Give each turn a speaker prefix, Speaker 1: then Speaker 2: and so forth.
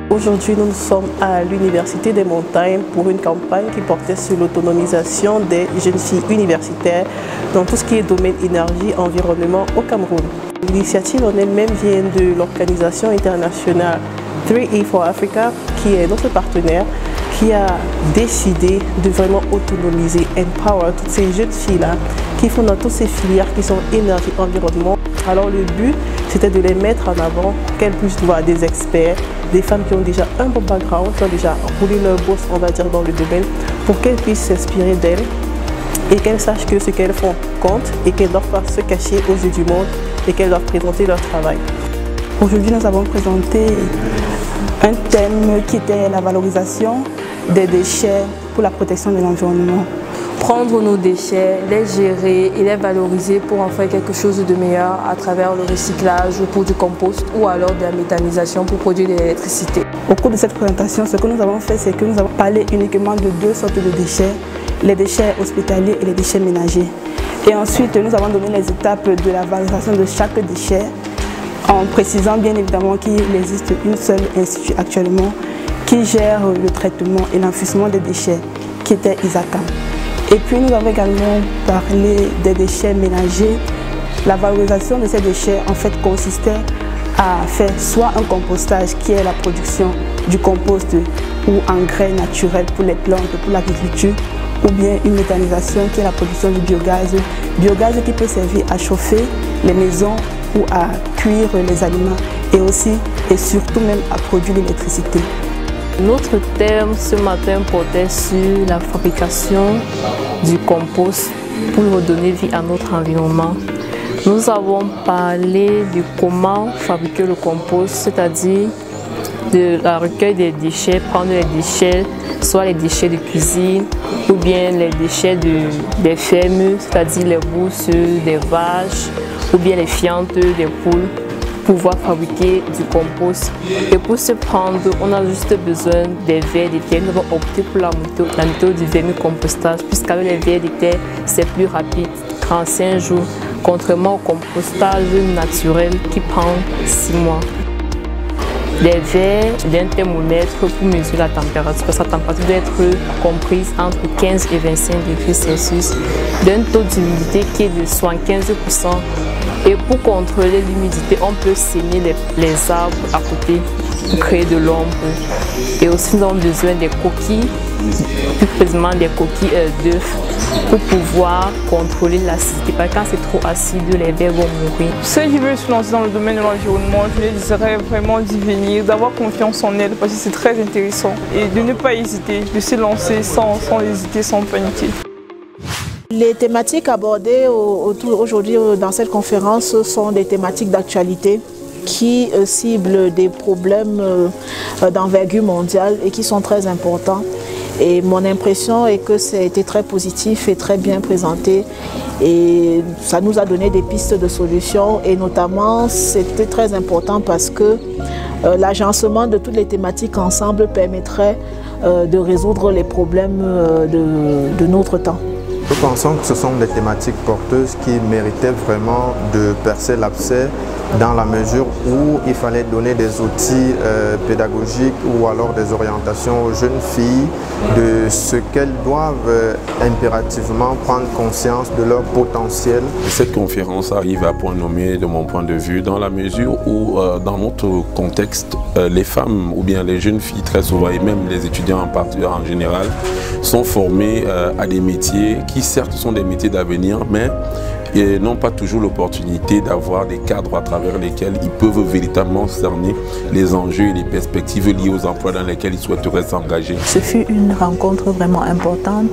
Speaker 1: Aujourd'hui, nous sommes à l'Université des Montagnes pour une campagne qui portait sur l'autonomisation des jeunes filles universitaires dans tout ce qui est domaine énergie, environnement au Cameroun. L'initiative en elle-même vient de l'organisation internationale 3E4Africa, qui est notre partenaire, qui a décidé de vraiment autonomiser, empower toutes ces jeunes filles-là qui font dans toutes ces filières qui sont énergie, environnement. Alors le but, c'était de les mettre en avant, qu'elles puissent voir des experts, des femmes qui ont déjà un bon background, qui ont déjà roulé leur bosse, on va dire, dans le domaine, pour qu'elles puissent s'inspirer d'elles et qu'elles sachent que ce qu'elles font compte et qu'elles ne doivent pas se cacher aux yeux du monde et qu'elles doivent présenter leur travail.
Speaker 2: Aujourd'hui, nous avons présenté un thème qui était la valorisation des déchets pour la protection de l'environnement.
Speaker 3: Prendre nos déchets, les gérer et les valoriser pour en faire quelque chose de meilleur à travers le recyclage pour du compost ou alors de la méthanisation pour produire de l'électricité.
Speaker 2: Au cours de cette présentation, ce que nous avons fait, c'est que nous avons parlé uniquement de deux sortes de déchets, les déchets hospitaliers et les déchets ménagers. Et ensuite, nous avons donné les étapes de la valorisation de chaque déchet en précisant bien évidemment qu'il existe une seule institut actuellement qui gère le traitement et l'enfouissement des déchets, qui était ISACA. Et puis nous avons également parlé des déchets ménagers. La valorisation de ces déchets en fait consistait à faire soit un compostage qui est la production du compost ou engrais naturel pour les plantes, pour l'agriculture, ou bien une méthanisation qui est la production du biogaz. Biogaz qui peut servir à chauffer les maisons ou à cuire les aliments et aussi et surtout même à produire l'électricité.
Speaker 3: Notre thème ce matin portait sur la fabrication du compost pour redonner vie à notre environnement. Nous avons parlé de comment fabriquer le compost, c'est-à-dire de la recueil des déchets, prendre les déchets, soit les déchets de cuisine ou bien les déchets des fermes, c'est-à-dire les bousses des vaches ou bien les fientes des poules, pouvoir fabriquer du compost. Et pour se prendre, on a juste besoin des vers de terre. Nous avons opté pour la méthode du vermicompostage, puisqu'avec les vers de terre, c'est plus rapide, 35 jours, contrairement au compostage naturel qui prend 6 mois. Les vers d'un thermomètre pour mesurer la température, parce que la température doit être comprise entre 15 et 25 degrés Celsius, d'un taux d'humidité qui est de 75%. Et pour contrôler l'humidité, on peut semer les arbres à côté pour créer de l'ombre. Et aussi nous avons besoin des coquilles, plus précisément des coquilles d'œufs, pour pouvoir contrôler l'acidité. Parce que quand c'est trop acide, les vers vont mourir.
Speaker 4: Ceux qui veulent se lancer dans le domaine de l'environnement, je les dirais vraiment d'y venir, d'avoir confiance en elles parce que c'est très intéressant. Et de ne pas hésiter, de se lancer sans hésiter, sans paniquer.
Speaker 5: Les thématiques abordées aujourd'hui dans cette conférence sont des thématiques d'actualité qui ciblent des problèmes d'envergure mondiale et qui sont très importants. Et mon impression est que ça a été très positif et très bien présenté et ça nous a donné des pistes de solutions et notamment c'était très important parce que l'agencement de toutes les thématiques ensemble permettrait de résoudre les problèmes de notre temps.
Speaker 6: Nous pensons que ce sont des thématiques porteuses qui méritaient vraiment de percer l'abcès dans la mesure où il fallait donner des outils pédagogiques ou alors des orientations aux jeunes filles de ce qu'elles doivent impérativement prendre conscience de leur potentiel.
Speaker 7: Cette conférence arrive à point nommé de mon point de vue dans la mesure où dans notre contexte, les femmes ou bien les jeunes filles très souvent et même les étudiants en général sont formés à des métiers qui certes sont des métiers d'avenir mais n'ont pas toujours l'opportunité d'avoir des cadres à travers lesquels ils peuvent véritablement cerner les enjeux et les perspectives liées aux emplois dans lesquels ils souhaiteraient s'engager.
Speaker 8: Ce fut une rencontre vraiment importante.